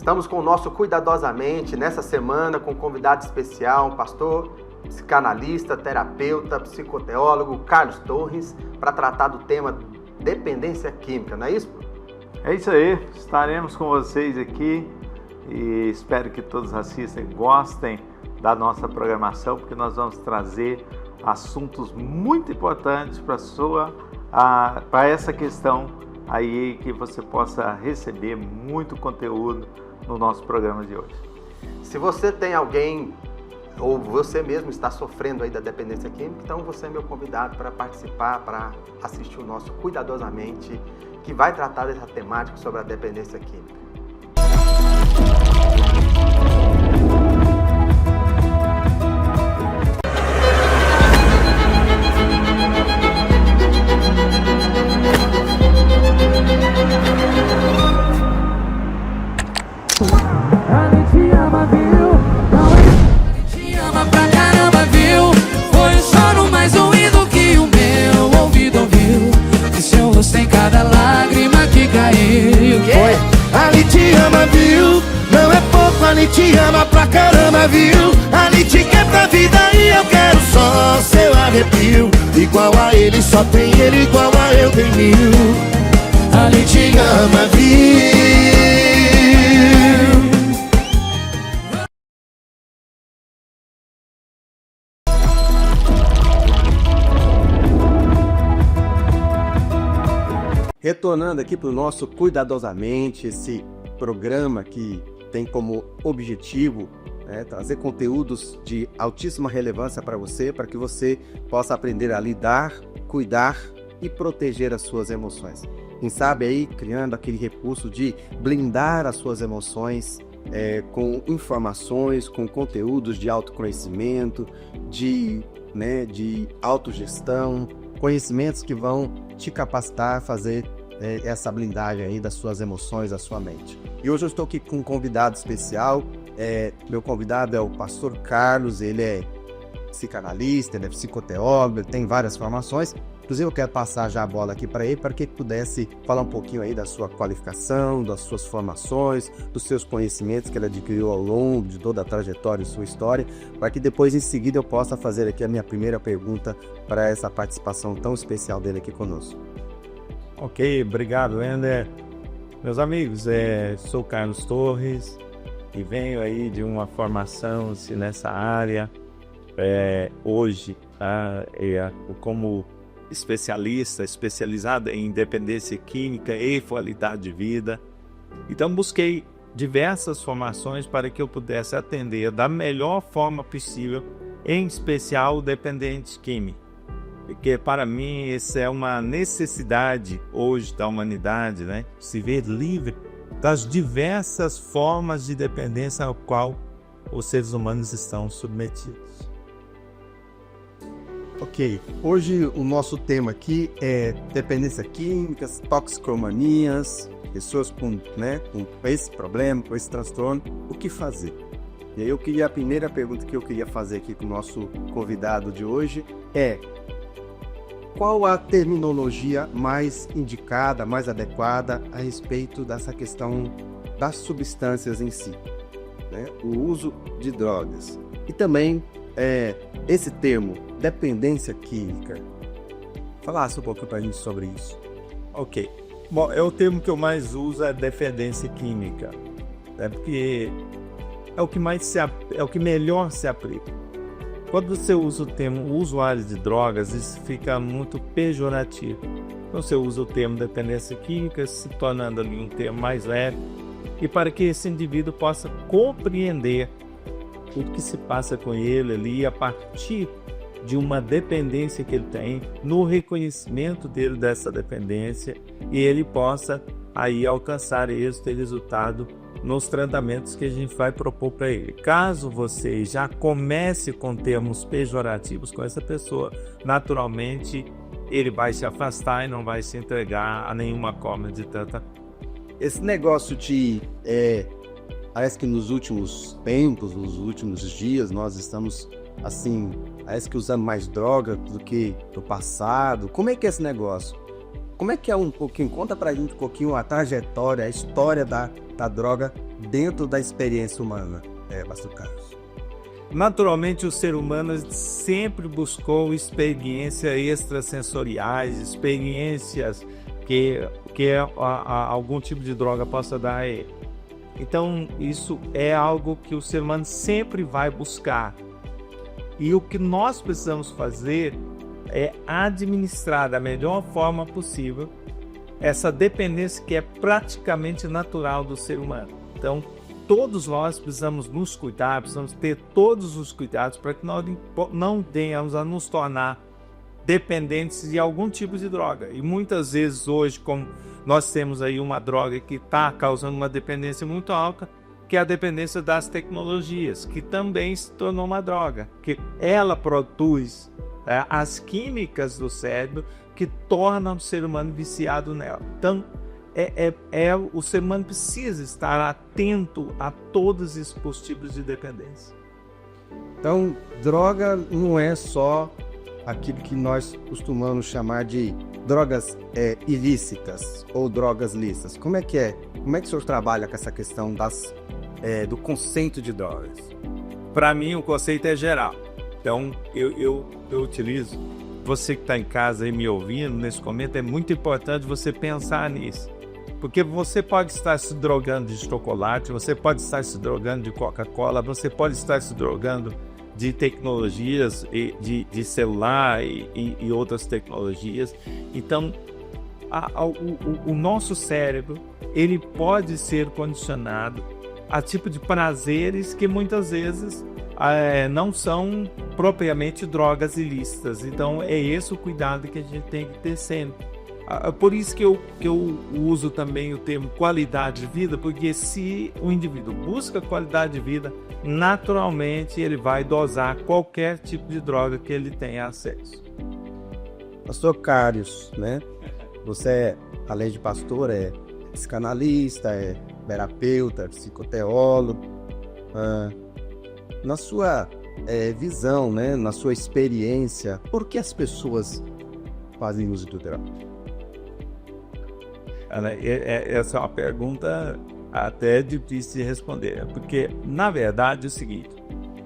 Estamos com o nosso Cuidadosamente nessa semana com um convidado especial, um pastor, psicanalista, terapeuta, psicoteólogo, Carlos Torres, para tratar do tema dependência química, não é isso? É isso aí, estaremos com vocês aqui e espero que todos assistam e gostem da nossa programação, porque nós vamos trazer assuntos muito importantes para essa questão aí, que você possa receber muito conteúdo no nosso programa de hoje. Se você tem alguém ou você mesmo está sofrendo aí da dependência química, então você é meu convidado para participar, para assistir o nosso Cuidadosamente, que vai tratar dessa temática sobre a dependência química. Ali te ama pra caramba, viu? Ali te quer pra vida e eu quero só seu arrepio. Igual a ele, só tem ele, igual a eu tem mil. Ali te ama, viu? Retornando aqui para o nosso Cuidadosamente, esse programa que tem como objetivo trazer conteúdos de altíssima relevância para você, para que você possa aprender a lidar, cuidar e proteger as suas emoções. Quem sabe aí criando aquele recurso de blindar as suas emoções com informações, com conteúdos de autoconhecimento, de autogestão, conhecimentos que vão te capacitar a fazer essa blindagem aí das suas emoções, da sua mente. E hoje eu estou aqui com um convidado especial. Meu convidado é o pastor Carlos. Ele é psicanalista, ele é psicoteólogo, ele tem várias formações. Inclusive eu quero passar já a bola aqui para ele, para que ele pudesse falar um pouquinho aí da sua qualificação, das suas formações, dos seus conhecimentos que ele adquiriu ao longo de toda a trajetória e sua história, para que depois em seguida eu possa fazer aqui a minha primeira pergunta para essa participação tão especial dele aqui conosco. Ok, obrigado, Ender. Meus amigos, sou Carlos Torres e venho aí de uma formação nessa área. Hoje, como especializado em dependência química e qualidade de vida. Então, busquei diversas formações para que eu pudesse atender da melhor forma possível, em especial dependentes químicos. Porque para mim isso é uma necessidade hoje da humanidade, se ver livre das diversas formas de dependência ao qual os seres humanos estão submetidos. Ok, hoje o nosso tema aqui é dependência química, toxicomanias, pessoas com esse problema, com esse transtorno, o que fazer? E aí a primeira pergunta que eu queria fazer aqui com o nosso convidado de hoje é: qual a terminologia mais indicada, mais adequada a respeito dessa questão das substâncias em si, o uso de drogas? E também esse termo, dependência química. Falasse um pouco para a gente sobre isso. Ok. Bom, o termo que eu mais uso é dependência química, porque é o que melhor se aplica. Quando você usa o termo usuário de drogas, isso fica muito pejorativo. Então você usa o termo dependência química, se tornando ali um termo mais leve, e para que esse indivíduo possa compreender o que se passa com ele ali a partir de uma dependência que ele tem, no reconhecimento dele dessa dependência, e ele possa aí alcançar êxito e resultado nos tratamentos que a gente vai propor para ele. Caso você já comece com termos pejorativos com essa pessoa, naturalmente ele vai se afastar e não vai se entregar a nenhuma forma de tratamento. Esse negócio de parece que nos últimos tempos, nos últimos dias, nós estamos parece que usando mais droga do que no passado. Como é que é esse negócio? Como é que é um pouquinho? Conta pra gente um pouquinho a trajetória, a história da droga dentro da experiência humana, Pastor Carlos. Naturalmente, o ser humano sempre buscou experiências extrasensoriais, experiências que algum tipo de droga possa dar a ele. Então, isso é algo que o ser humano sempre vai buscar. E o que nós precisamos fazer é administrar da melhor forma possível essa dependência que é praticamente natural do ser humano. Então, todos nós precisamos nos cuidar, precisamos ter todos os cuidados para que nós não tenhamos a nos tornar dependentes de algum tipo de droga. E muitas vezes hoje, como nós temos aí uma droga que está causando uma dependência muito alta, que é a dependência das tecnologias, que também se tornou uma droga, que ela produz as químicas do cérebro que tornam o ser humano viciado nela. Então, o ser humano precisa estar atento a todos esses tipos de dependência. Então, droga não é só aquilo que nós costumamos chamar de drogas ilícitas ou drogas lícitas. Como é que é? Como é que o senhor trabalha com essa questão do conceito de drogas? Para mim, o conceito é geral. Então, eu utilizo. Você que está em casa e me ouvindo nesse momento, é muito importante você pensar nisso. Porque você pode estar se drogando de chocolate, você pode estar se drogando de Coca-Cola, você pode estar se drogando de tecnologias, de celular e outras tecnologias. Então, o nosso cérebro, ele pode ser condicionado a tipo de prazeres que muitas vezes não são propriamente drogas ilícitas. Então, é esse o cuidado que a gente tem que ter sempre. Por isso que eu uso também o termo qualidade de vida, porque se o indivíduo busca qualidade de vida, naturalmente ele vai dosar qualquer tipo de droga que ele tenha acesso. Pastor Carlos, né? Você, além de pastor, é psicanalista, é terapeuta, psicoteólogo. Na sua visão, né? Na sua experiência, por que as pessoas fazem uso do droga? Essa é uma pergunta até difícil de responder, porque, na verdade, é o seguinte: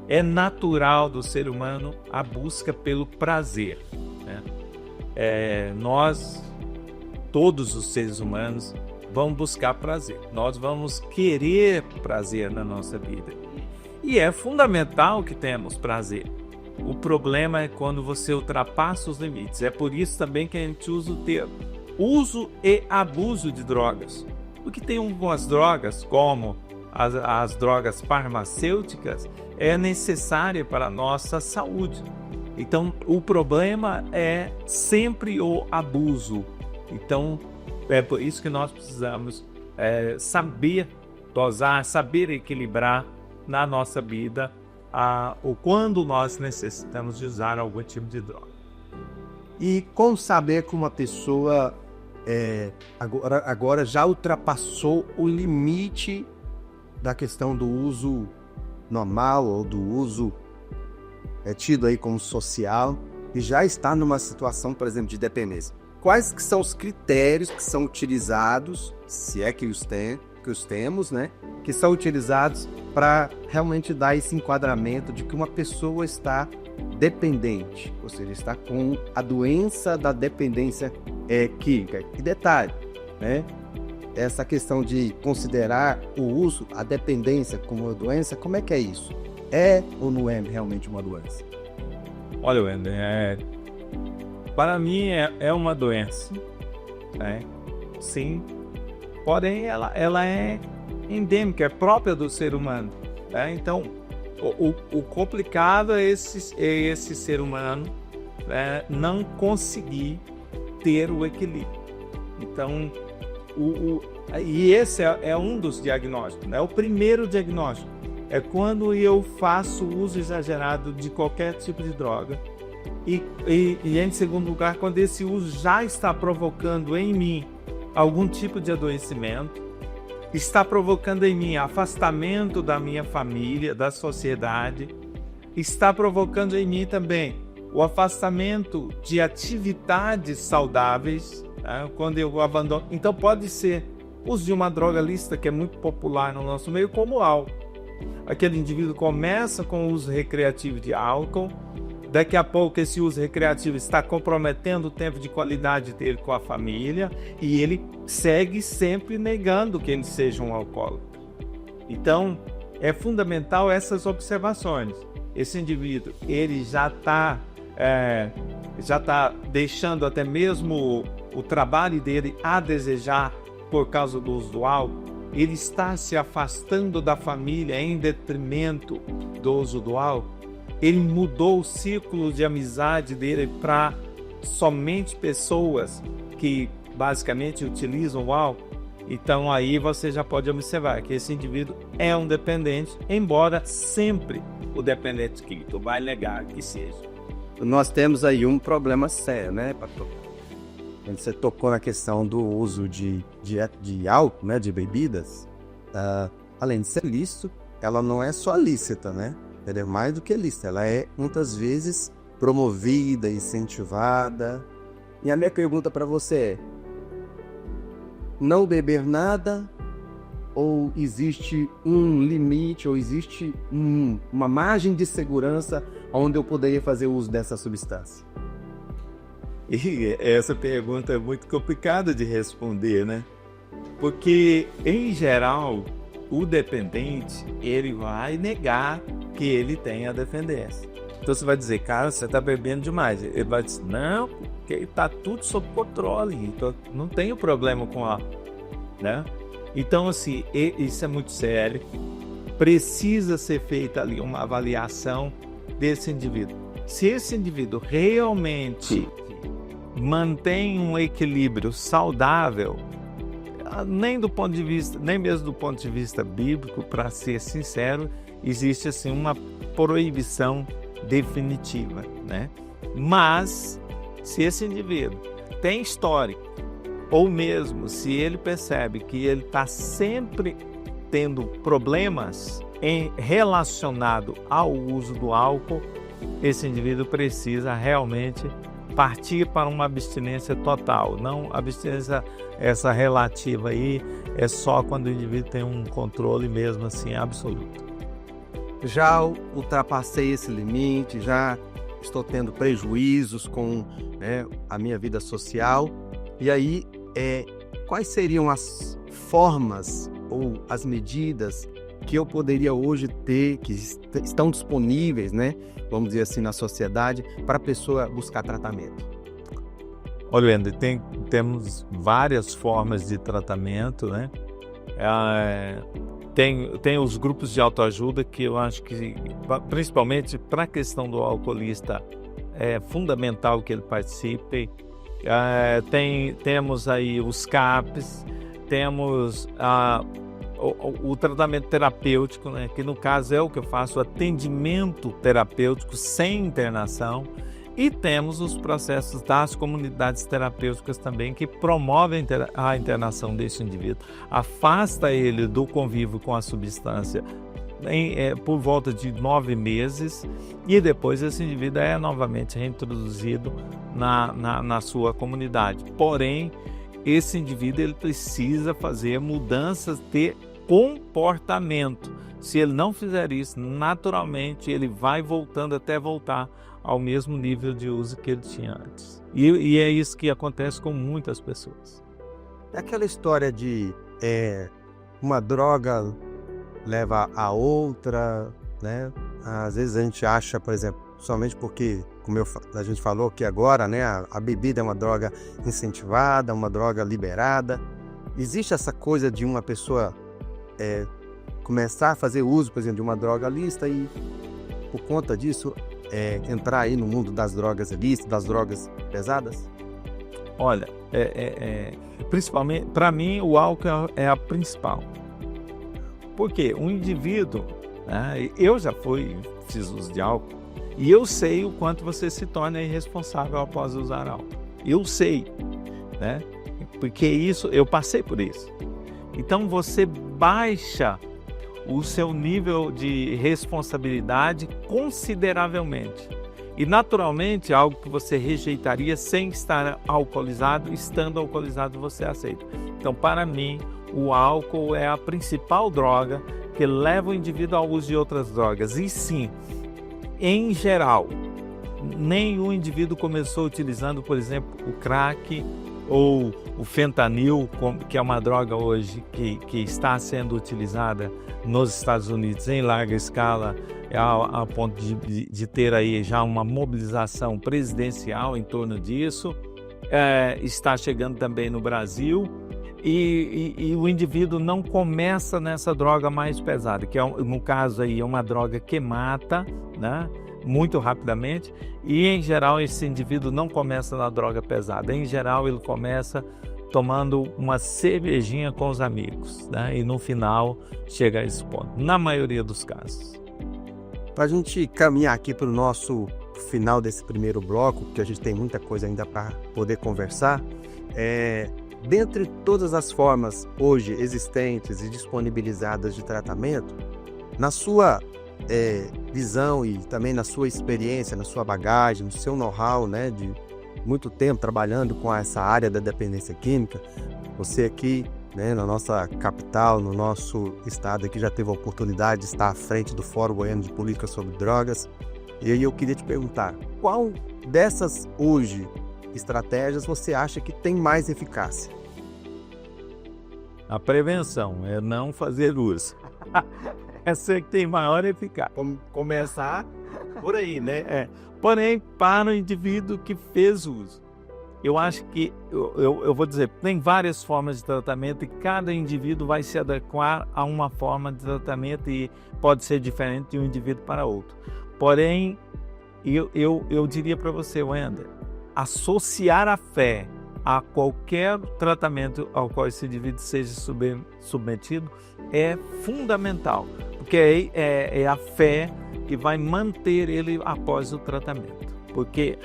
é natural do ser humano a busca pelo prazer, né? Nós, todos os seres humanos, vamos buscar prazer. Nós vamos querer prazer na nossa vida. E é fundamental que tenhamos prazer. O problema é quando você ultrapassa os limites. É por isso também que a gente usa o termo uso e abuso de drogas. Porque tem algumas drogas, como as drogas farmacêuticas, é necessária para a nossa saúde. Então, o problema é sempre o abuso. Então, é por isso que nós precisamos saber dosar, saber equilibrar na nossa vida o quando nós necessitamos de usar algum tipo de droga. E como saber que uma pessoa agora já ultrapassou o limite da questão do uso normal ou do uso tido aí como social e já está numa situação, por exemplo, de dependência? Quais que são os critérios que são utilizados, se é que os temos, né? Que são utilizados para realmente dar esse enquadramento de que uma pessoa está dependente, ou seja, está com a doença da dependência química. E detalhe, né? Essa questão de considerar o uso, a dependência como uma doença, como é que é isso? É ou não é realmente uma doença? Olha, Wender, para mim é uma doença, né? Sim, porém ela é endêmica, é própria do ser humano, né? Então, o complicado é esse ser humano não conseguir ter o equilíbrio. Então, e esse é um dos diagnósticos, né? O primeiro diagnóstico é quando eu faço uso exagerado de qualquer tipo de droga e em segundo lugar, quando esse uso já está provocando em mim algum tipo de adoecimento, está provocando em mim afastamento da minha família, da sociedade, está provocando em mim também o afastamento de atividades saudáveis Né? Quando eu abandono. Então pode ser uso de uma droga lícita, que é muito popular no nosso meio, como o álcool. Aquele indivíduo começa com o uso recreativo de álcool, daqui a pouco esse uso recreativo está comprometendo o tempo de qualidade dele com a família e ele segue sempre negando que ele seja um alcoólatra. Então, é fundamental essas observações. Esse indivíduo, ele já está deixando até mesmo o trabalho dele a desejar por causa do uso do álcool. Ele está se afastando da família em detrimento do uso do álcool. Ele mudou o círculo de amizade dele para somente pessoas que basicamente utilizam o álcool. Então aí você já pode observar que esse indivíduo é um dependente, embora sempre o dependente químico vai negar que seja. Nós temos aí um problema sério, né, pastor? Quando você tocou na questão do uso de álcool, né, de bebidas, além de ser lícito, ela não é só lícita, né? Ela é mais do que lícita, ela é muitas vezes promovida, incentivada. E a minha pergunta para você é: não beber nada, ou existe um limite, ou existe uma margem de segurança onde eu poderia fazer uso dessa substância? E essa pergunta é muito complicada de responder, né? Porque, em geral, o dependente, ele vai negar que ele tem a dependência. Então você vai dizer, cara, você está bebendo demais. Ele vai dizer, não, porque está tudo sob controle, então não tenho problema com álcool, né? Então, assim, isso é muito sério. Precisa ser feita ali uma avaliação desse indivíduo. Se esse indivíduo realmente mantém um equilíbrio saudável, nem mesmo do ponto de vista bíblico, para ser sincero, existe assim uma proibição definitiva, né? Mas se esse indivíduo tem histórico, ou mesmo se ele percebe que ele está sempre tendo problemas relacionado ao uso do álcool, esse indivíduo precisa realmente partir para uma abstinência total. Não abstinência essa relativa aí, é só quando o indivíduo tem um controle mesmo assim absoluto. Já ultrapassei esse limite, já estou tendo prejuízos com a minha vida social. E aí, quais seriam as formas ou as medidas que eu poderia hoje ter, que estão disponíveis, né, vamos dizer assim, na sociedade, para a pessoa buscar tratamento? Olha, André, temos várias formas de tratamento, né? Tem os grupos de autoajuda, que eu acho que, principalmente para a questão do alcoolista, é fundamental que ele participe. Temos aí os CAPs, temos o tratamento terapêutico, né, que no caso é o que eu faço, atendimento terapêutico sem internação, e temos os processos das comunidades terapêuticas também, que promovem a internação desse indivíduo, afasta ele do convívio com a substância por volta de 9 meses, e depois esse indivíduo é novamente reintroduzido na sua comunidade. Porém, esse indivíduo ele precisa fazer mudanças de comportamento. Se ele não fizer isso, naturalmente ele vai voltando até voltar ao mesmo nível de uso que ele tinha antes. E é isso que acontece com muitas pessoas. É aquela história de uma droga leva a outra, né? Às vezes a gente acha, por exemplo, somente porque, como a gente falou aqui agora, né, a bebida é uma droga incentivada, uma droga liberada. Existe essa coisa de uma pessoa começar a fazer uso, por exemplo, de uma droga lícita e, por conta disso, entrar aí no mundo das drogas ilícitas, das drogas pesadas? Olha, principalmente, para mim, o álcool é a principal. Porque um indivíduo, né, eu já fiz uso de álcool, e eu sei o quanto você se torna irresponsável após usar álcool. Eu sei, né? Porque eu passei por isso. Então você baixa o seu nível de responsabilidade consideravelmente. E naturalmente algo que você rejeitaria sem estar alcoolizado, estando alcoolizado você aceita. Então, para mim, o álcool é a principal droga que leva o indivíduo ao uso de outras drogas. E sim, em geral, nenhum indivíduo começou utilizando, por exemplo, o crack ou o fentanil, que é uma droga hoje que está sendo utilizada nos Estados Unidos em larga escala, a ponto de ter aí já uma mobilização presidencial em torno disso. Está chegando também no Brasil. E o indivíduo não começa nessa droga mais pesada, que no caso aí é uma droga que mata, né, muito rapidamente, e em geral esse indivíduo não começa na droga pesada. Em geral ele começa tomando uma cervejinha com os amigos, né, e no final chega a esse ponto, na maioria dos casos. Para a gente caminhar aqui para o nosso final desse primeiro bloco, que a gente tem muita coisa ainda para poder conversar, dentre todas as formas hoje existentes e disponibilizadas de tratamento, na sua visão e também na sua experiência, na sua bagagem, no seu know-how, né, de muito tempo trabalhando com essa área da dependência química, você aqui, né, na nossa capital, no nosso estado aqui, já teve a oportunidade de estar à frente do Fórum Goiano de Política sobre Drogas. E aí eu queria te perguntar, qual dessas hoje estratégias você acha que tem mais eficácia? A prevenção é não fazer uso. Essa é que tem maior eficácia. Começar por aí, né? Porém, para o indivíduo que fez uso, eu acho que, eu vou dizer, tem várias formas de tratamento e cada indivíduo vai se adequar a uma forma de tratamento e pode ser diferente de um indivíduo para outro. Porém, eu diria para você, Wender, associar a fé a qualquer tratamento ao qual esse indivíduo seja submetido é fundamental, porque é a fé que vai manter ele após o tratamento. Porque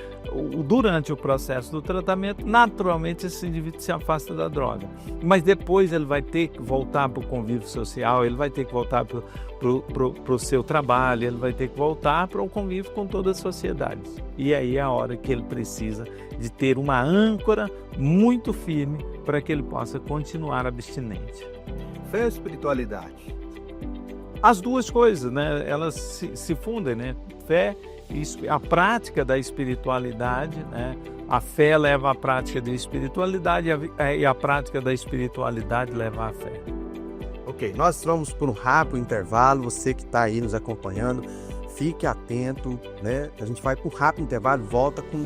durante o processo do tratamento, naturalmente esse indivíduo se afasta da droga. Mas depois ele vai ter que voltar para o convívio social, ele vai ter que voltar para o seu trabalho, ele vai ter que voltar para o convívio com toda a sociedade. E aí é a hora que ele precisa de ter uma âncora muito firme para que ele possa continuar abstinente. Fé ou espiritualidade? As duas coisas, né? Elas se fundem, né? Fé, a prática da espiritualidade, né? A fé leva à prática da espiritualidade e a prática da espiritualidade leva à fé. Ok, nós vamos por um rápido intervalo. Você que está aí nos acompanhando, fique atento, né? A gente vai por um rápido intervalo, volta com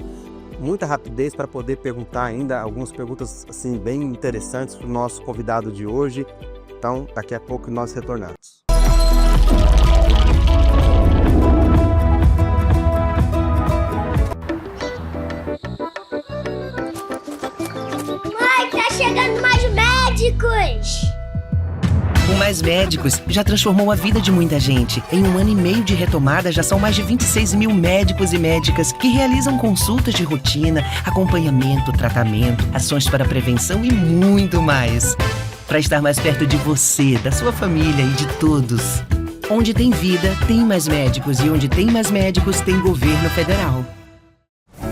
muita rapidez para poder perguntar ainda algumas perguntas assim bem interessantes para o nosso convidado de hoje. Então, daqui a pouco nós retornamos. Chegando mais médicos! O Mais Médicos já transformou a vida de muita gente. Em 1 ano e meio de retomada, já são mais de 26 mil médicos e médicas que realizam consultas de rotina, acompanhamento, tratamento, ações para prevenção e muito mais. Para estar mais perto de você, da sua família e de todos. Onde tem vida, tem mais médicos. E onde tem mais médicos, tem governo federal.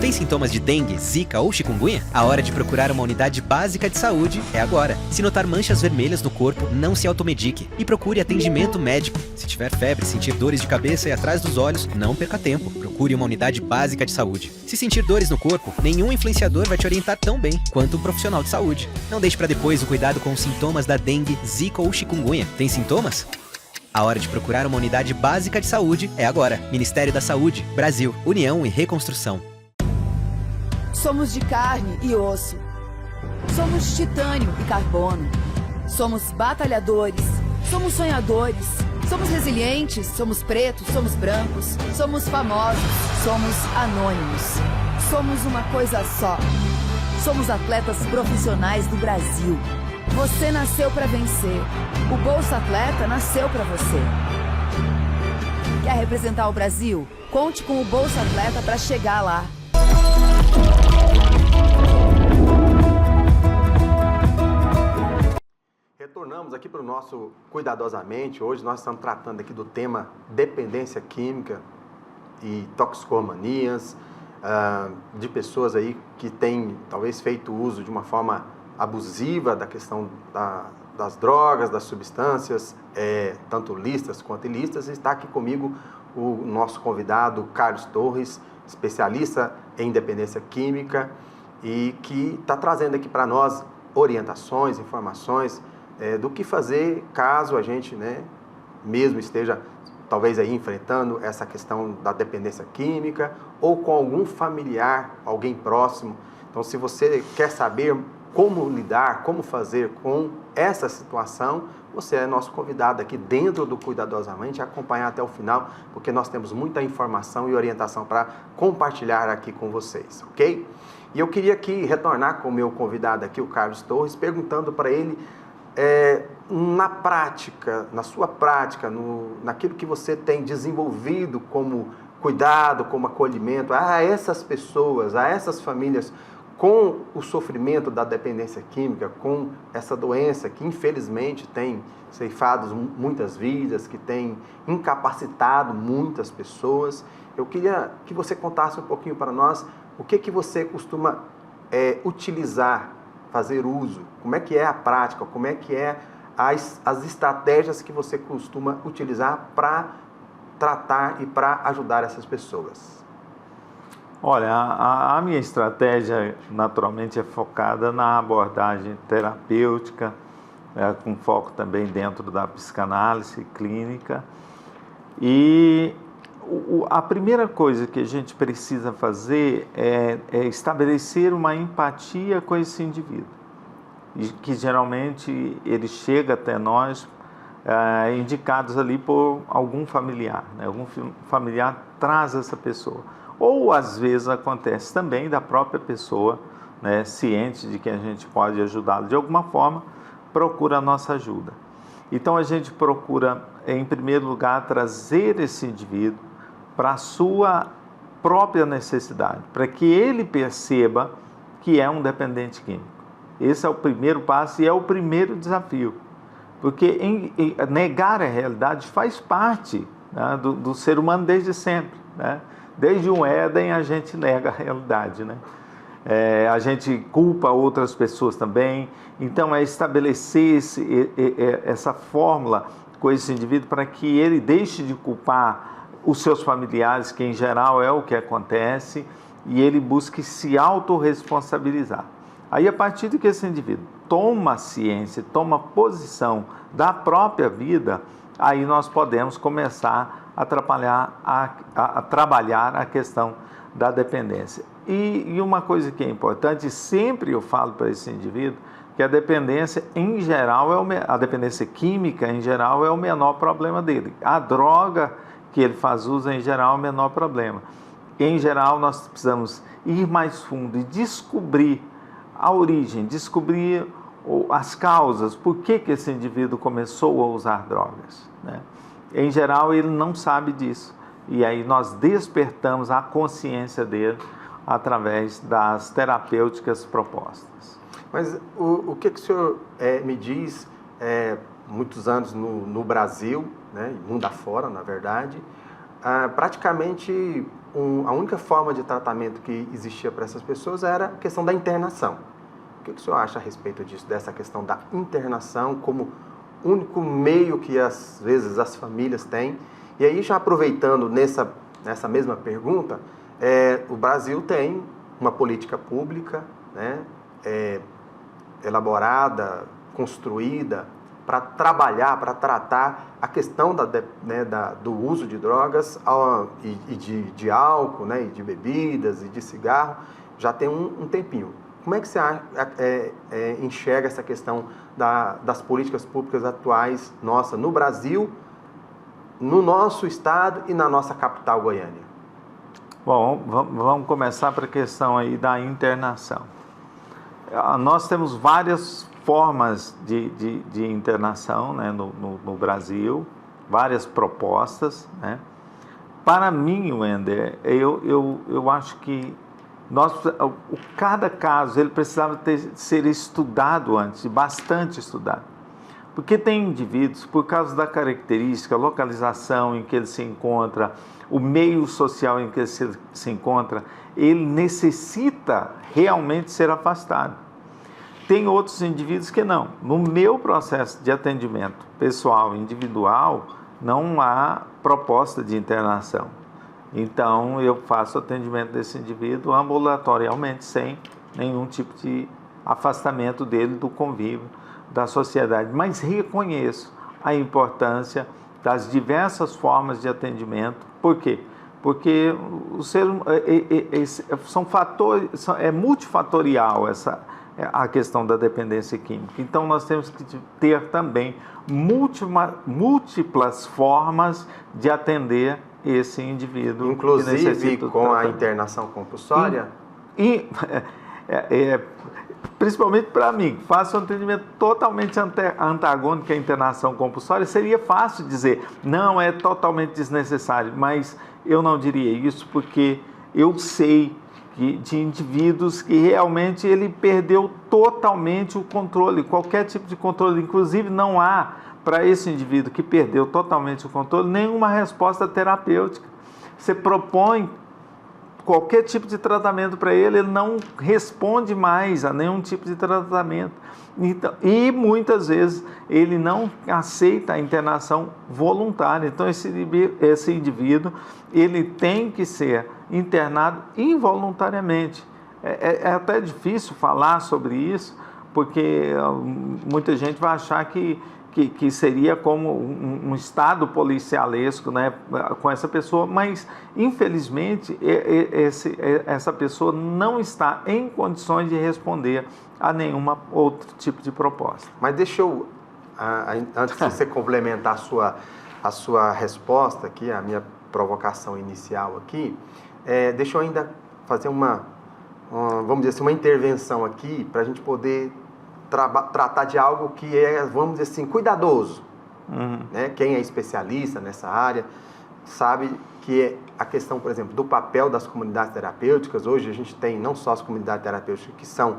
Tem sintomas de dengue, zika ou chikungunya? A hora de procurar uma unidade básica de saúde é agora. Se notar manchas vermelhas no corpo, não se automedique e procure atendimento médico. Se tiver febre, sentir dores de cabeça e atrás dos olhos, não perca tempo. Procure uma unidade básica de saúde. Se sentir dores no corpo, nenhum influenciador vai te orientar tão bem quanto um profissional de saúde. Não deixe para depois o cuidado com os sintomas da dengue, zika ou chikungunya. Tem sintomas? A hora de procurar uma unidade básica de saúde é agora. Ministério da Saúde, Brasil, União e Reconstrução. Somos de carne e osso. Somos titânio e carbono. Somos batalhadores. Somos sonhadores. Somos resilientes. Somos pretos. Somos brancos. Somos famosos. Somos anônimos. Somos uma coisa só. Somos atletas profissionais do Brasil. Você nasceu para vencer. O Bolsa Atleta nasceu para você. Quer representar o Brasil? Conte com o Bolsa Atleta para chegar lá. Retornamos aqui para o nosso Cuidadosamente. Hoje nós estamos tratando aqui do tema dependência química. e toxicomanias, de pessoas aí que têm talvez feito uso de uma forma abusiva da questão das drogas, das substâncias, tanto lícitas quanto ilícitas. Está aqui comigo o nosso convidado, Carlos Torres, especialista em dependência química, e que está trazendo aqui para nós orientações, informações do que fazer caso a gente, né, mesmo esteja talvez aí enfrentando essa questão da dependência química ou com algum familiar, alguém próximo. Então, se você quer saber como lidar, como fazer com essa situação, você é nosso convidado aqui dentro do Cuidadosamente, acompanhar até o final, porque nós temos muita informação e orientação para compartilhar aqui com vocês, ok? E eu queria aqui retornar com o meu convidado aqui, o Carlos Torres, perguntando para ele, na prática, na sua prática, naquilo que você tem desenvolvido como cuidado, como acolhimento a essas pessoas, a essas famílias com o sofrimento da dependência química, com essa doença que infelizmente tem ceifado muitas vidas, que tem incapacitado muitas pessoas. Eu queria que você contasse um pouquinho para nós o que você costuma utilizar, fazer uso, como é que é a prática, como é que é as estratégias que você costuma utilizar para tratar e para ajudar essas pessoas. Olha, a minha estratégia naturalmente é focada na abordagem terapêutica, com foco também dentro da psicanálise clínica. E a primeira coisa que a gente precisa fazer é estabelecer uma empatia com esse indivíduo, que geralmente ele chega até nós indicados ali por algum familiar, né? Algum familiar traz essa pessoa. Ou às vezes acontece também da própria pessoa, né, ciente de que a gente pode ajudá-lo de alguma forma, procura a nossa ajuda. Então a gente procura, em primeiro lugar, trazer esse indivíduo para a sua própria necessidade, para que ele perceba que é um dependente químico. Esse é o primeiro passo e é o primeiro desafio, porque negar a realidade faz parte, né, do ser humano desde sempre, né? Desde o Éden a gente nega a realidade, né? A gente culpa outras pessoas também. Então é estabelecer essa fórmula com esse indivíduo para que ele deixe de culpar os seus familiares, que em geral é o que acontece, e ele busque se autorresponsabilizar. Aí, a partir de que esse indivíduo toma ciência, toma posição da própria vida, aí nós podemos começar a trabalhar a questão da dependência. E uma coisa que é importante, sempre eu falo para esse indivíduo, que a dependência em geral, a dependência química em geral é o menor problema dele. A droga que ele faz uso em geral é o menor problema. Em geral, nós precisamos ir mais fundo e descobrir a origem, descobrir as causas, por que esse indivíduo começou a usar drogas, né? Em geral, ele não sabe disso. E aí nós despertamos a consciência dele através das terapêuticas propostas. Mas o que o senhor me diz, muitos anos no Brasil, né, mundo afora, na verdade, praticamente a única forma de tratamento que existia para essas pessoas era a questão da internação. O que o senhor acha a respeito disso, dessa questão da internação como único meio que às vezes as famílias têm? E aí, já aproveitando nessa mesma pergunta, o Brasil tem uma política pública, né, elaborada, construída para trabalhar, para tratar a questão do uso de drogas e de álcool, né, e de bebidas e de cigarro, já tem um tempinho. Como é que você enxerga essa questão das políticas públicas atuais, no Brasil, no nosso estado e na nossa capital, Goiânia? Bom, vamos começar para a questão aí da internação. Nós temos várias formas de internação, né, no Brasil, várias propostas, né? Para mim, Wender, eu acho que cada caso ele precisava ser estudado antes, bastante estudado, Porque tem indivíduos, por causa da característica, a localização em que ele se encontra, o meio social em que ele se encontra, ele necessita realmente ser afastado. Tem outros indivíduos que não. No meu processo de atendimento pessoal, individual, não há proposta de internação. Então, eu faço atendimento desse indivíduo ambulatorialmente, sem nenhum tipo de afastamento dele do convívio da sociedade. Mas reconheço a importância das diversas formas de atendimento. Por quê? Porque o ser são fatores, é multifatorial a questão da dependência química. Então, nós temos que ter também múltiplas formas de atender esse indivíduo. Inclusive com a internação compulsória? Principalmente para mim, faço um atendimento totalmente antagônico à internação compulsória, seria fácil dizer, não, é totalmente desnecessário, mas eu não diria isso porque eu sei de indivíduos que realmente ele perdeu totalmente o controle, qualquer tipo de controle, inclusive não há para esse indivíduo que perdeu totalmente o controle nenhuma resposta terapêutica. Você propõe qualquer tipo de tratamento para ele, ele não responde mais a nenhum tipo de tratamento. Então, e muitas vezes ele não aceita a internação voluntária. Então esse indivíduo ele tem que ser internado involuntariamente. É até difícil falar sobre isso, porque muita gente vai achar que seria como um estado policialesco, né, com essa pessoa, mas infelizmente essa pessoa não está em condições de responder a nenhuma outro tipo de proposta. Mas deixa eu, antes de você complementar a sua resposta aqui, a minha provocação inicial aqui, deixa eu ainda fazer vamos dizer assim, uma intervenção aqui para a gente poder tratar de algo que é, vamos dizer assim, cuidadoso. Né? Quem é especialista nessa área sabe que é a questão, por exemplo, do papel das comunidades terapêuticas. Hoje a gente tem não só as comunidades terapêuticas que são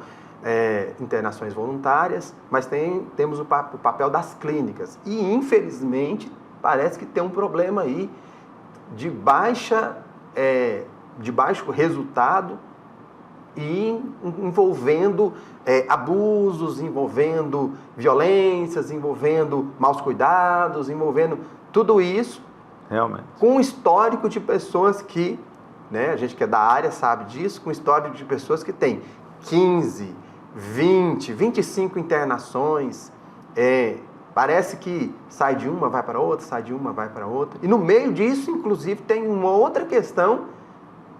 internações voluntárias, mas temos o papel das clínicas. E, infelizmente, parece que tem um problema aí de baixo resultado e envolvendo abusos, envolvendo violências, envolvendo maus cuidados, envolvendo tudo isso. Realmente. Com um histórico de pessoas que, né, a gente que é da área sabe disso, com um histórico de pessoas que tem 15, 20, 25 internações, parece que sai de uma, vai para outra, sai de uma, vai para outra. E no meio disso, inclusive, tem uma outra questão,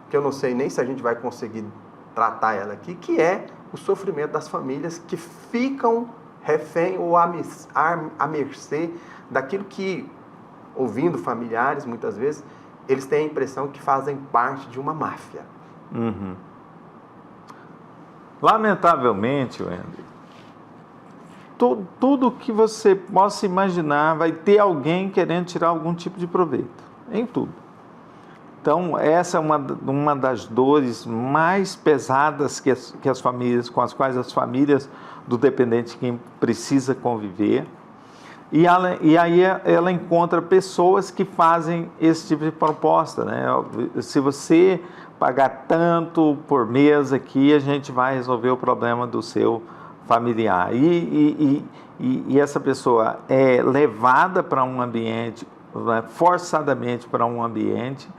que eu não sei nem se a gente vai conseguir tratar ela aqui, que é o sofrimento das famílias que ficam refém ou à mercê daquilo que, ouvindo familiares, muitas vezes, eles têm a impressão que fazem parte de uma máfia. Lamentavelmente, Wendy, tudo que você possa imaginar vai ter alguém querendo tirar algum tipo de proveito, em tudo. Então, essa é uma das dores mais pesadas que as famílias, com as quais as famílias do dependente químico precisa conviver. E aí ela encontra pessoas que fazem esse tipo de proposta, né? Se você pagar tanto por mês aqui, a gente vai resolver o problema do seu familiar. E essa pessoa é levada para um ambiente, né, forçadamente para um ambiente,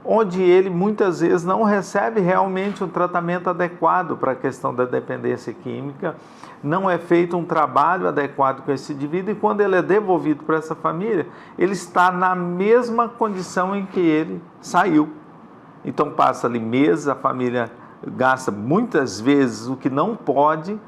onde ele muitas vezes não recebe realmente um tratamento adequado para a questão da dependência química, não é feito um trabalho adequado com esse indivíduo, e quando ele é devolvido para essa família, ele está na mesma condição em que ele saiu. Então passa ali meses, a família gasta muitas vezes o que não pode,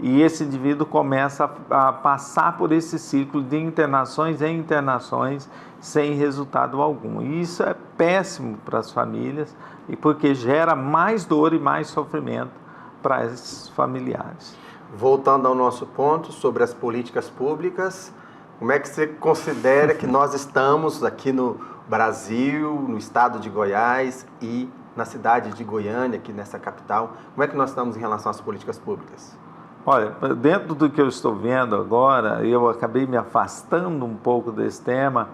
e esse indivíduo começa a passar por esse ciclo de internações em internações sem resultado algum. E isso é péssimo para as famílias, e porque gera mais dor e mais sofrimento para esses familiares. Voltando ao nosso ponto sobre as políticas públicas, como é que você considera que nós estamos aqui no Brasil, no estado de Goiás e na cidade de Goiânia, aqui nessa capital, como é que nós estamos em relação às políticas públicas? Olha, dentro do que eu estou vendo agora, eu acabei me afastando um pouco desse tema,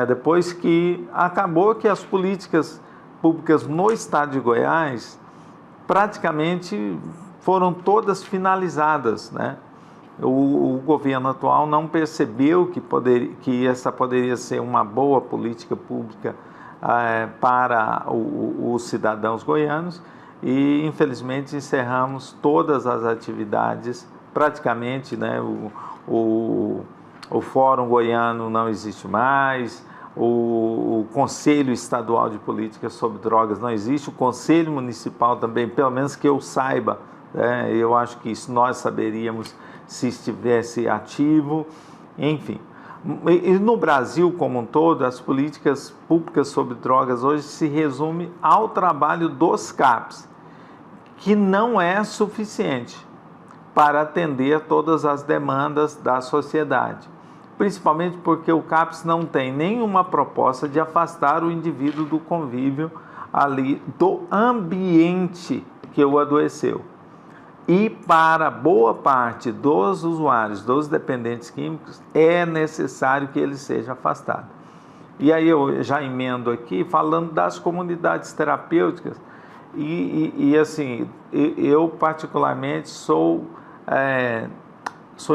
depois que acabou que as políticas públicas no estado de Goiás praticamente foram todas finalizadas, né? O governo atual não percebeu que essa poderia ser uma boa política pública para os cidadãos goianos e, infelizmente, encerramos todas as atividades, praticamente, né? O Fórum Goiano não existe mais, o Conselho Estadual de Políticas sobre Drogas não existe, o Conselho Municipal também, pelo menos que eu saiba, né? Eu acho que isso nós saberíamos se estivesse ativo, enfim. E no Brasil como um todo, as políticas públicas sobre drogas hoje se resumem ao trabalho dos CAPs, que não é suficiente para atender todas as demandas da sociedade, principalmente porque o CAPS não tem nenhuma proposta de afastar o indivíduo do convívio ali, do ambiente que o adoeceu. E para boa parte dos usuários, dos dependentes químicos, é necessário que ele seja afastado. E aí eu já emendo aqui falando das comunidades terapêuticas e assim, eu particularmente sou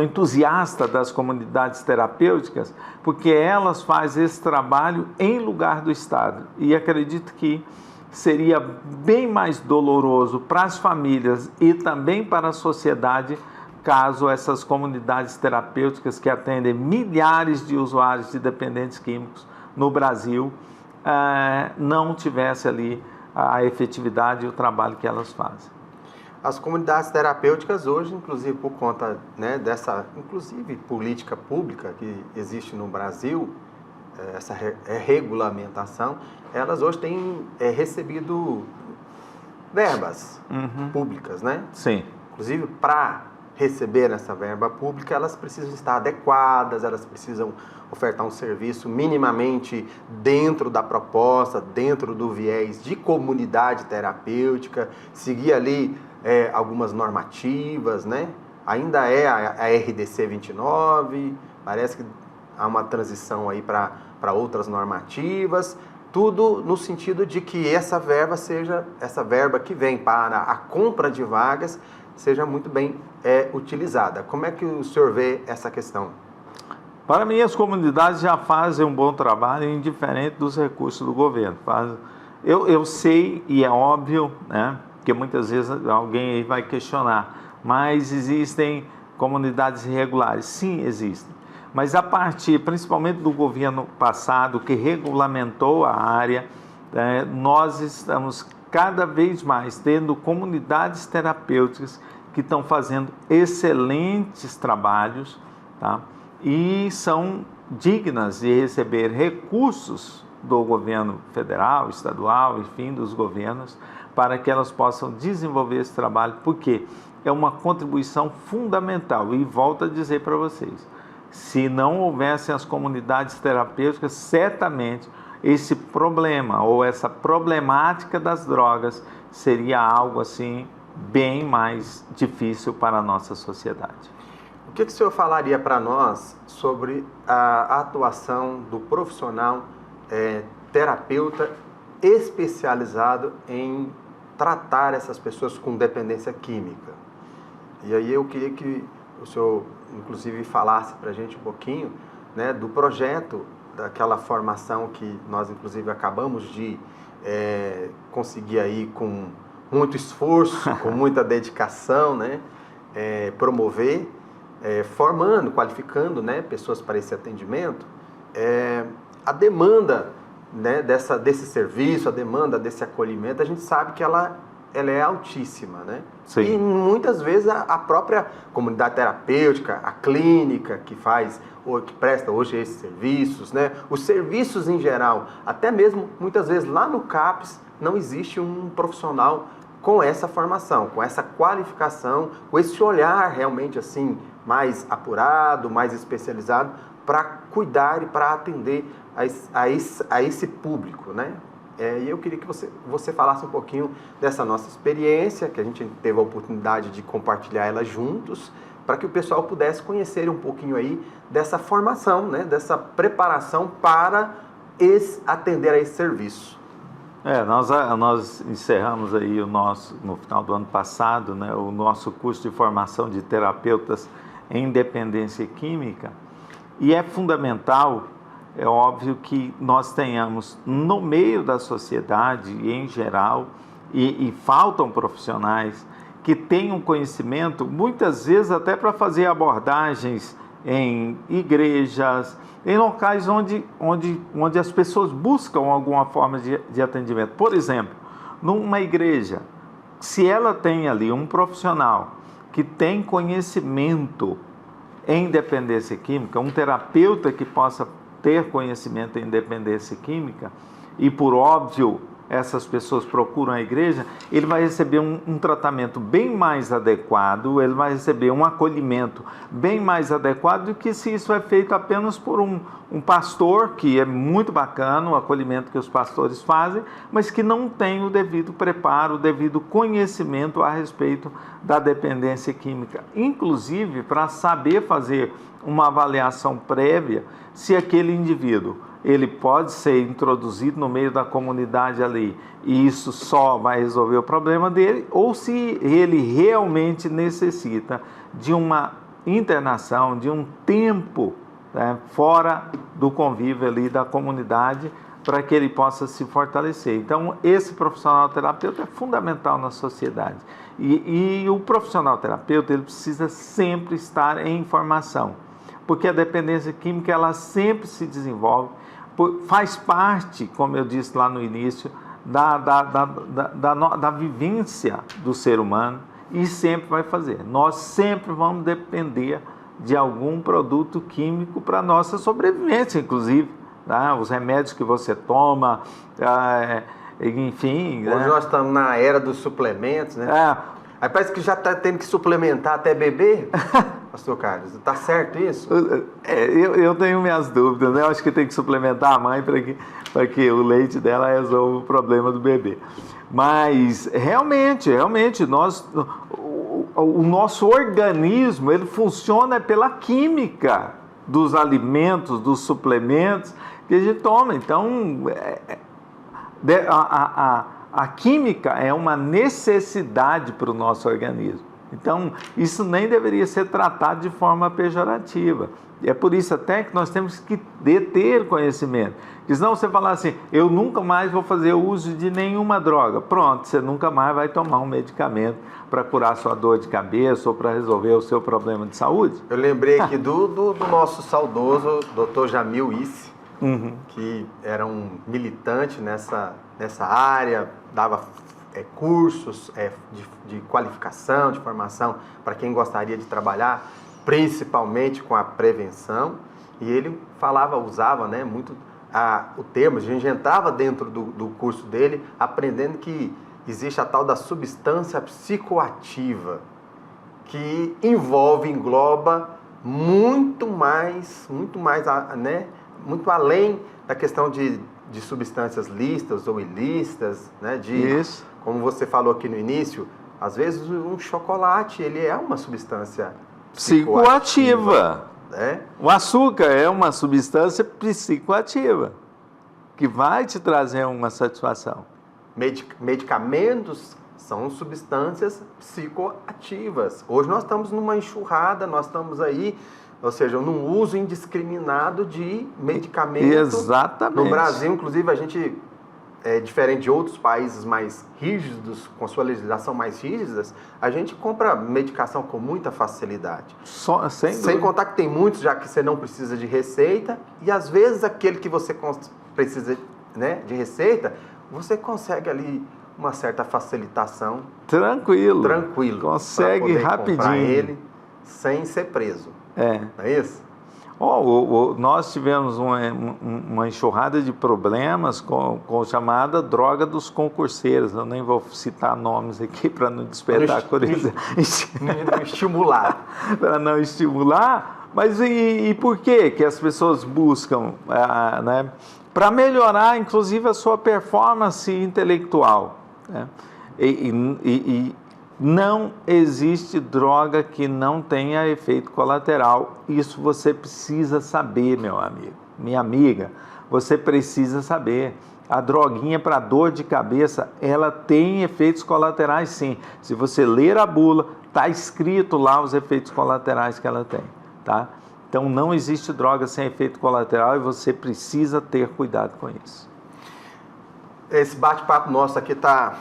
entusiasta das comunidades terapêuticas porque elas fazem esse trabalho em lugar do Estado e acredito que seria bem mais doloroso para as famílias e também para a sociedade caso essas comunidades terapêuticas que atendem milhares de usuários de dependentes químicos no Brasil não tivesse ali a efetividade e o trabalho que elas fazem. As comunidades terapêuticas hoje, inclusive por conta, né, dessa, inclusive, política pública que existe no Brasil, essa regulamentação, elas hoje têm recebido verbas públicas, né? Sim. Inclusive, para receber essa verba pública, elas precisam estar adequadas, elas precisam ofertar um serviço minimamente dentro da proposta, dentro do viés de comunidade terapêutica, seguir ali algumas normativas, né? Ainda é a RDC 29, parece que há uma transição aí para outras normativas, tudo no sentido de que essa verba que vem para a compra de vagas seja muito bem utilizada. Como é que o senhor vê essa questão? Para mim, as comunidades já fazem um bom trabalho, indiferente dos recursos do governo. Eu sei, e é óbvio, né, que muitas vezes alguém aí vai questionar, mas existem comunidades irregulares? Sim, existem. Mas a partir, principalmente do governo passado, que regulamentou a área, nós estamos cada vez mais tendo comunidades terapêuticas que estão fazendo excelentes trabalhos, tá? E são dignas de receber recursos do governo federal, estadual, enfim, dos governos, para que elas possam desenvolver esse trabalho, porque é uma contribuição fundamental. E volto a dizer para vocês, se não houvessem as comunidades terapêuticas, certamente esse problema ou essa problemática das drogas seria algo assim bem mais difícil para a nossa sociedade. O que o senhor falaria para nós sobre a atuação do profissional terapeuta especializado em tratar essas pessoas com dependência química? E aí eu queria que o senhor, inclusive, falasse para a gente um pouquinho, né, do projeto, daquela formação que nós, inclusive, acabamos de conseguir aí com muito esforço, com muita dedicação, né, promover, formando, qualificando, né, pessoas para esse atendimento. A demanda, né, desse serviço, a demanda desse acolhimento, a gente sabe que ela é altíssima, né? Sim. E muitas vezes a própria comunidade terapêutica, a clínica que faz, ou que presta hoje esses serviços, né? Os serviços em geral, até mesmo muitas vezes lá no CAPS não existe um profissional com essa formação, com essa qualificação, com esse olhar realmente assim mais apurado, mais especializado para cuidar e para atender a esse público, né? E eu queria que você falasse um pouquinho dessa nossa experiência, que a gente teve a oportunidade de compartilhar ela juntos, para que o pessoal pudesse conhecer um pouquinho aí dessa formação, né, dessa preparação para atender a esse serviço. Nós encerramos aí no final do ano passado, né, o nosso curso de formação de terapeutas em dependência química, e é fundamental, é óbvio que nós tenhamos no meio da sociedade em geral, e faltam profissionais que tenham conhecimento, muitas vezes até para fazer abordagens em igrejas, em locais onde as pessoas buscam alguma forma de atendimento. Por exemplo, numa igreja, se ela tem ali um profissional que tem conhecimento em dependência química, um terapeuta que possa ter conhecimento em dependência química, e por óbvio essas pessoas procuram a igreja, ele vai receber um tratamento bem mais adequado, ele vai receber um acolhimento bem mais adequado do que se isso é feito apenas por um pastor, que é muito bacana o acolhimento que os pastores fazem, mas que não tem o devido preparo, o devido conhecimento a respeito da dependência química, inclusive para saber fazer uma avaliação prévia se aquele indivíduo ele pode ser introduzido no meio da comunidade ali e isso só vai resolver o problema dele, ou se ele realmente necessita de uma internação, de um tempo, né, fora do convívio ali da comunidade, para que ele possa se fortalecer. Então, esse profissional terapeuta é fundamental na sociedade. E o profissional terapeuta ele precisa sempre estar em formação, porque a dependência química ela sempre se desenvolve, faz parte, como eu disse lá no início, da vivência do ser humano, e sempre vai fazer. Nós sempre vamos depender de algum produto químico para a nossa sobrevivência, inclusive. Tá? Os remédios que você toma, enfim... Hoje nós estamos na era dos suplementos, né? Aí parece que já está tendo que suplementar até bebê. Pastor Carlos, está certo isso? Eu tenho minhas dúvidas, né? Eu acho que tem que suplementar a mãe para que o leite dela resolva o problema do bebê. Mas, realmente, o nosso organismo, ele funciona pela química dos alimentos, dos suplementos que a gente toma. Então, a química é uma necessidade para o nosso organismo. Então, isso nem deveria ser tratado de forma pejorativa. E é por isso até que nós temos que ter conhecimento. Porque senão você falar assim, eu nunca mais vou fazer uso de nenhuma droga. Pronto, você nunca mais vai tomar um medicamento para curar sua dor de cabeça ou para resolver o seu problema de saúde. Eu lembrei aqui do nosso saudoso Dr. Jamil Isse, que era um militante nessa área, dava cursos de qualificação, de formação para quem gostaria de trabalhar, principalmente com a prevenção, e ele usava, né, muito o termo, a gente entrava dentro do curso dele, aprendendo que existe a tal da substância psicoativa, que engloba muito mais, né, muito além da questão de substâncias lícitas ou ilícitas, né, Isso. Como você falou aqui no início, às vezes um chocolate, ele é uma substância psicoativa. Né? O açúcar é uma substância psicoativa, que vai te trazer uma satisfação. Medicamentos são substâncias psicoativas. Hoje nós estamos numa enxurrada, nós estamos aí, ou seja, num uso indiscriminado de medicamentos. Exatamente. No Brasil, inclusive, a gente, diferente de outros países mais rígidos, com sua legislação mais rígidas, a gente compra medicação com muita facilidade. Sem contar que tem muitos já que você não precisa de receita, e às vezes aquele que você precisa, né, de receita, você consegue ali uma certa facilitação. Tranquilo. Consegue rapidinho. comprar ele sem ser preso. Não é isso? Nós tivemos uma enxurrada de problemas com a chamada droga dos concurseiros. Eu nem vou citar nomes aqui para não despertar a curiosidade. Não estimular. Para não estimular. Mas e por que as pessoas buscam, né? Para melhorar, inclusive, a sua performance intelectual, né? E não existe droga que não tenha efeito colateral. Isso você precisa saber, meu amigo, minha amiga. Você precisa saber. A droguinha para dor de cabeça, ela tem efeitos colaterais, sim. Se você ler a bula, está escrito lá os efeitos colaterais que ela tem, tá? Então, não existe droga sem efeito colateral e você precisa ter cuidado com isso. Esse bate-papo nosso aqui está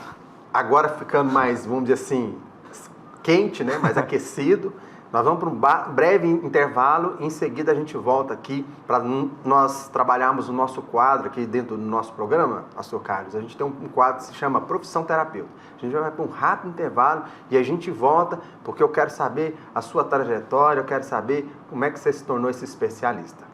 agora ficando mais, vamos dizer assim, quente, né? Mais aquecido. Nós vamos para um breve intervalo e em seguida a gente volta aqui para nós trabalharmos o nosso quadro aqui dentro do nosso programa, Pastor Carlos. A gente tem um quadro que se chama Profissão Terapeuta. A gente vai para um rápido intervalo e a gente volta porque eu quero saber a sua trajetória, eu quero saber como é que você se tornou esse especialista.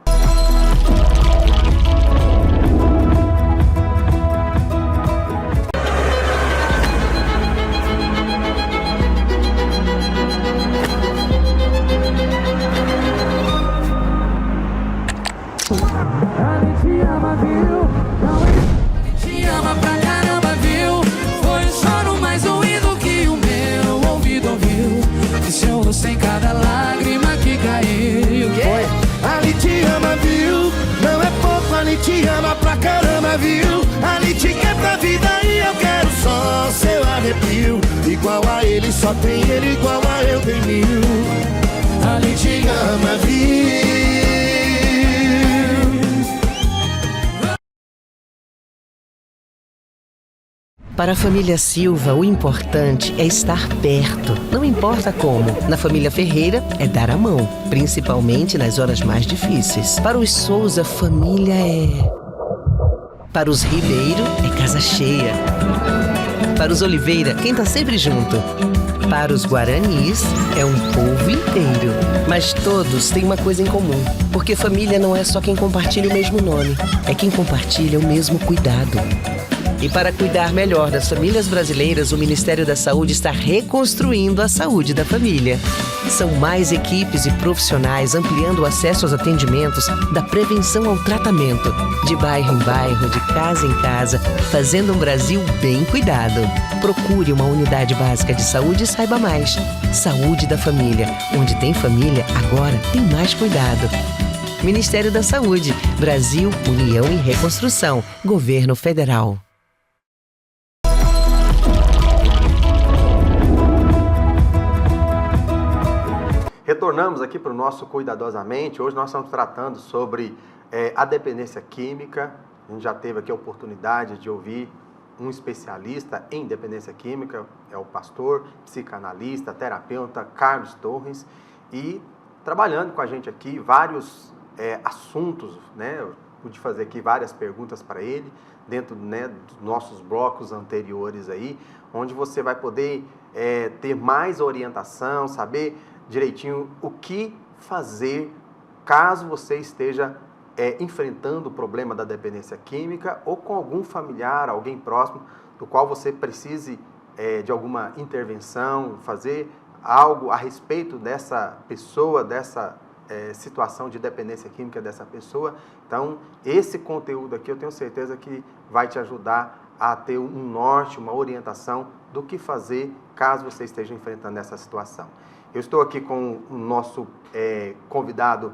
Te ama pra caramba, viu? Foi um choro mais doído que o meu ouvido ouviu. E chorou sem cada lágrima que caiu. Foi. Ali te ama, viu? Não é pouco, ali te ama pra caramba, viu? Ali te quer pra vida e eu quero só seu arrepio. Igual a ele, só tem ele, igual a eu tem mil. Ali te ama, viu? Para a família Silva, o importante é estar perto. Não importa como. Na família Ferreira, é dar a mão, principalmente nas horas mais difíceis. Para os Souza, família é... Para os Ribeiro, é casa cheia. Para os Oliveira, quem tá sempre junto. Para os Guaranis, é um povo inteiro. Mas todos têm uma coisa em comum. Porque família não é só quem compartilha o mesmo nome. É quem compartilha o mesmo cuidado. E para cuidar melhor das famílias brasileiras, o Ministério da Saúde está reconstruindo a saúde da família. São mais equipes e profissionais ampliando o acesso aos atendimentos, da prevenção ao tratamento, de bairro em bairro, de casa em casa, fazendo um Brasil bem cuidado. Procure uma unidade básica de saúde e saiba mais. Saúde da família. Onde tem família, agora tem mais cuidado. Ministério da Saúde. Brasil, União e Reconstrução. Governo Federal. Retornamos aqui para o nosso Cuidadosamente. Hoje nós estamos tratando sobre a dependência química. A gente já teve aqui a oportunidade de ouvir um especialista em dependência química, é o pastor, psicanalista, terapeuta Carlos Torres, e trabalhando com a gente aqui vários assuntos, né? Eu pude fazer aqui várias perguntas para ele, dentro, né, dos nossos blocos anteriores aí, onde você vai poder ter mais orientação, saber direitinho o que fazer caso você esteja enfrentando o problema da dependência química ou com algum familiar, alguém próximo, do qual você precise de alguma intervenção, fazer algo a respeito dessa pessoa, dessa situação de dependência química dessa pessoa. Então, esse conteúdo aqui eu tenho certeza que vai te ajudar a ter um norte, uma orientação do que fazer caso você esteja enfrentando essa situação. Eu estou aqui com o nosso convidado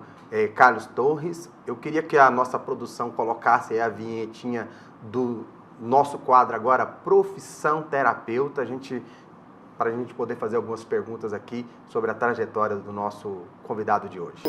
Carlos Torres. Eu queria que a nossa produção colocasse aí a vinhetinha do nosso quadro agora, Profissão Terapeuta, para a gente poder fazer algumas perguntas aqui sobre a trajetória do nosso convidado de hoje.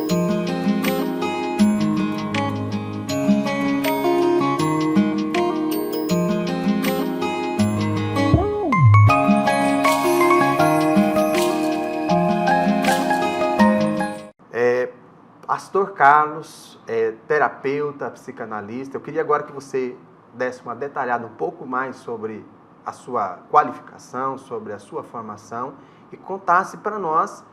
Pastor Carlos, terapeuta, psicanalista, eu queria agora que você desse uma detalhada um pouco mais sobre a sua qualificação, sobre a sua formação e contasse para nós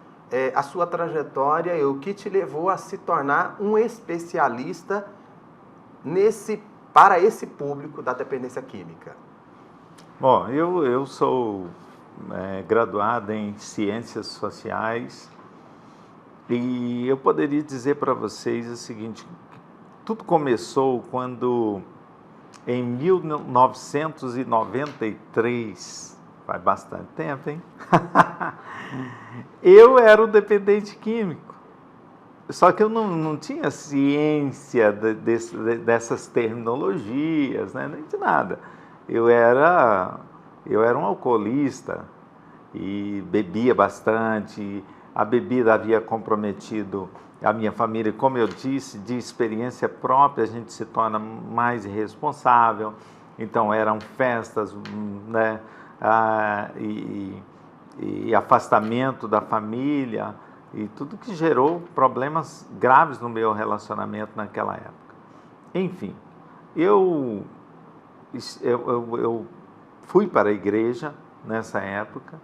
a sua trajetória e o que te levou a se tornar um especialista para esse público da dependência química. Bom, eu sou graduado em Ciências Sociais e eu poderia dizer para vocês o seguinte: tudo começou quando, em 1993, faz bastante tempo, hein? Eu era o dependente químico. Só que eu não tinha ciência dessas terminologias, né? Nem de nada. Eu era um alcoolista e bebia bastante. A bebida havia comprometido a minha família. Como eu disse, de experiência própria, a gente se torna mais irresponsável. Então, eram festas, né? E afastamento da família, e tudo que gerou problemas graves no meu relacionamento naquela época. Enfim, eu fui para a igreja nessa época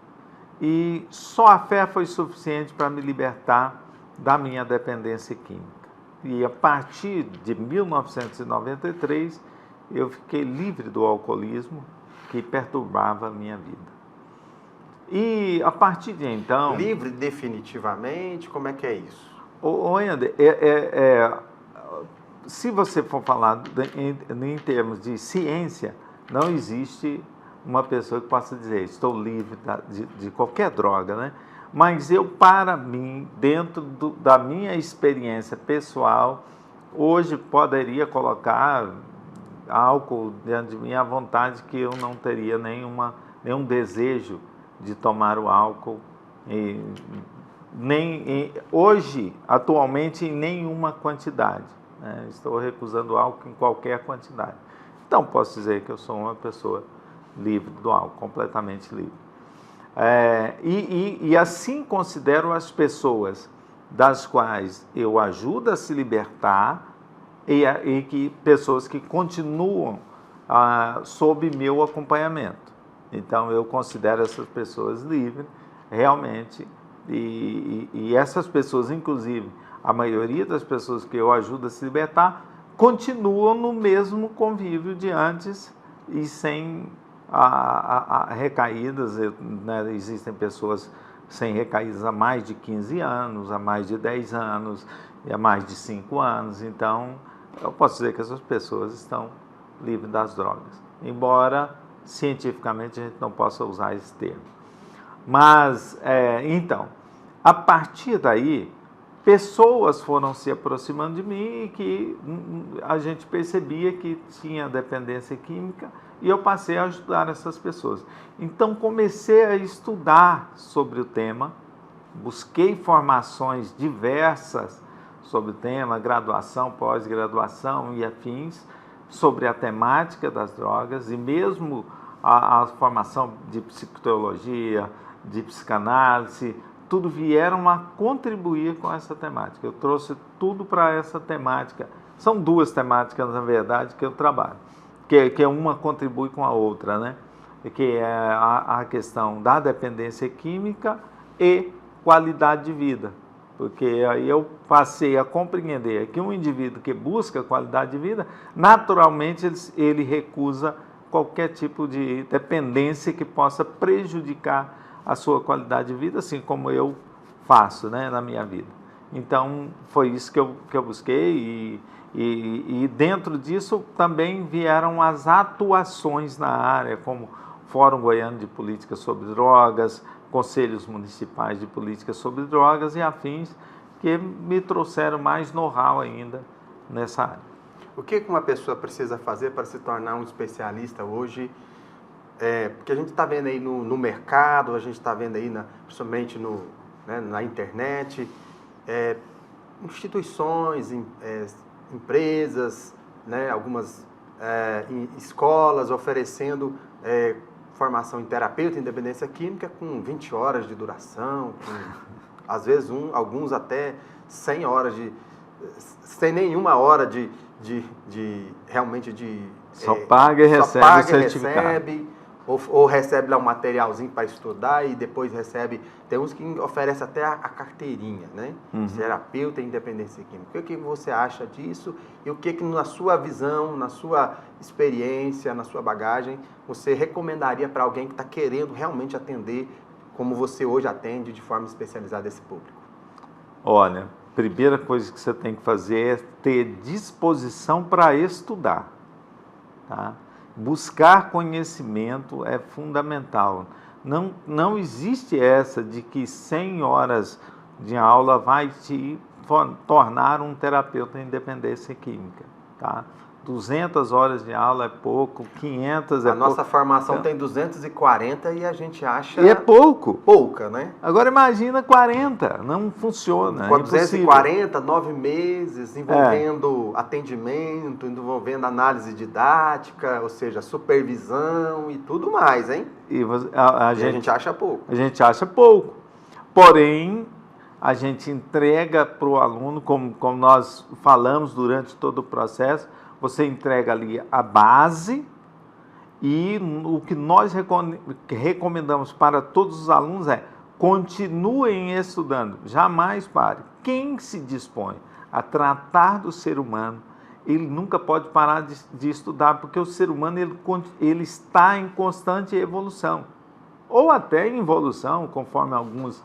e só a fé foi suficiente para me libertar da minha dependência química. E a partir de 1993, eu fiquei livre do alcoolismo que perturbava a minha vida. E a partir de então... Livre definitivamente? Como é que é isso? André, se você for falar em termos de ciência, não existe uma pessoa que possa dizer estou livre de qualquer droga, né? Mas para mim, dentro da minha experiência pessoal, hoje poderia colocar álcool diante de mim à vontade, que eu não teria nenhum desejo de tomar o álcool, hoje, atualmente, em nenhuma quantidade, né? Estou recusando álcool em qualquer quantidade. Então, posso dizer que eu sou uma pessoa livre do álcool, completamente livre. E assim considero as pessoas das quais eu ajudo a se libertar e que pessoas que continuam sob meu acompanhamento. Então, eu considero essas pessoas livres, realmente, e essas pessoas, inclusive, a maioria das pessoas que eu ajudo a se libertar, continuam no mesmo convívio de antes e sem recaídas, né? Existem pessoas sem recaídas há mais de 15 anos, há mais de 10 anos, e há mais de 5 anos. Então, eu posso dizer que essas pessoas estão livres das drogas, embora cientificamente a gente não possa usar esse termo. Mas, então, a partir daí, pessoas foram se aproximando de mim e que a gente percebia que tinha dependência química e eu passei a ajudar essas pessoas. Então, comecei a estudar sobre o tema, busquei formações diversas sobre o tema, graduação, pós-graduação e afins, sobre a temática das drogas, e mesmo a formação de psicoteologia, de psicanálise, tudo vieram a contribuir com essa temática. Eu trouxe tudo para essa temática. São duas temáticas, na verdade, que eu trabalho, que uma contribui com a outra, né? Que é a questão da dependência química e qualidade de vida. Porque aí eu passei a compreender que um indivíduo que busca qualidade de vida, naturalmente ele recusa qualquer tipo de dependência que possa prejudicar a sua qualidade de vida, assim como eu faço, né, na minha vida. Então, foi isso que eu busquei e dentro disso também vieram as atuações na área, como Fórum Goiano de Política sobre Drogas, Conselhos Municipais de Política sobre Drogas e afins, que me trouxeram mais know-how ainda nessa área. O que uma pessoa precisa fazer para se tornar um especialista hoje? Porque a gente está vendo aí no mercado, a gente está vendo aí, principalmente na internet, instituições, empresas, né, algumas escolas oferecendo formação em terapeuta em dependência química com 20 horas de duração, às vezes alguns até 100 horas, sem nenhuma hora realmente de... Só paga e recebe o certificado. Ou recebe lá um materialzinho para estudar e depois recebe... Tem uns que oferecem até a carteirinha, né? Terapeuta em dependência química. O que você acha disso? E o que na sua visão, na sua experiência, na sua bagagem, você recomendaria para alguém que está querendo realmente atender como você hoje atende de forma especializada esse público? Olha, a primeira coisa que você tem que fazer é ter disposição para estudar, tá? Buscar conhecimento é fundamental. Não existe essa de que 100 horas de aula vai te tornar um terapeuta em dependência química, tá? 200 horas de aula é pouco, 500 é pouco. A nossa formação tem 240 e a gente acha... E é pouco. Pouca, né? Agora imagina 40, não funciona. Com 240, 9 meses, envolvendo atendimento, envolvendo análise didática, ou seja, supervisão e tudo mais, hein? E a gente acha pouco. A gente acha pouco. Porém, a gente entrega para o aluno, como nós falamos durante todo o processo, você entrega ali a base e o que nós recomendamos para todos os alunos é continuem estudando, jamais pare. Quem se dispõe a tratar do ser humano, ele nunca pode parar de estudar, porque o ser humano ele está em constante evolução, ou até em evolução, conforme alguns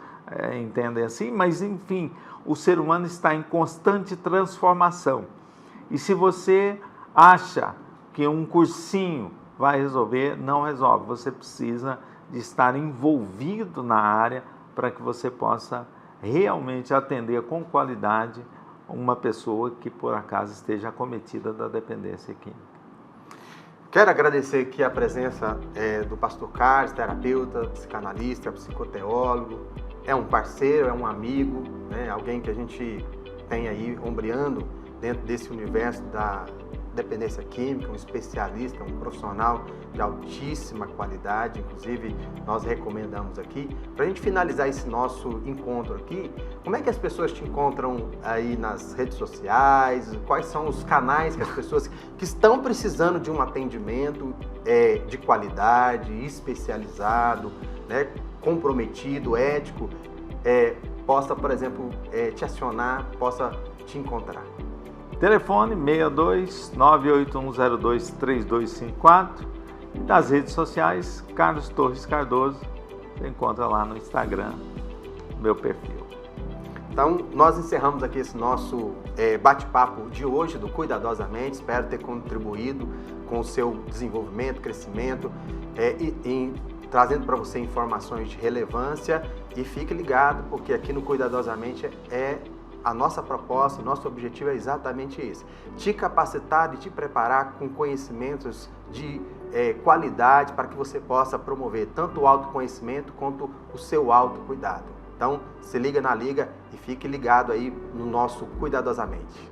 entendem assim, mas enfim, o ser humano está em constante transformação. E se você acha que um cursinho vai resolver, não resolve. Você precisa de estar envolvido na área para que você possa realmente atender com qualidade uma pessoa que por acaso esteja acometida da dependência química. Quero agradecer aqui a presença do pastor Carlos, terapeuta, psicanalista, psicoteólogo. É um parceiro, é um amigo, né? Alguém que a gente tem aí ombreando dentro desse universo da dependência química, um especialista, um profissional de altíssima qualidade, inclusive nós recomendamos aqui. Para a gente finalizar esse nosso encontro aqui, como é que as pessoas te encontram aí nas redes sociais? Quais são os canais que as pessoas que estão precisando de um atendimento de qualidade, especializado, né, comprometido, ético, possa, por exemplo, te acionar, possa te encontrar? Telefone 62 98102 3254 e das redes sociais Carlos Torres Cardoso, você encontra lá no Instagram, meu perfil. Então, nós encerramos aqui esse nosso bate-papo de hoje do Cuidadosamente. Espero ter contribuído com o seu desenvolvimento, crescimento e trazendo para você informações de relevância. E fique ligado, porque aqui no Cuidadosamente a nossa proposta, o nosso objetivo é exatamente esse: te capacitar e te preparar com conhecimentos de qualidade para que você possa promover tanto o autoconhecimento quanto o seu autocuidado. Então, se liga na liga e fique ligado aí no nosso Cuidadosamente.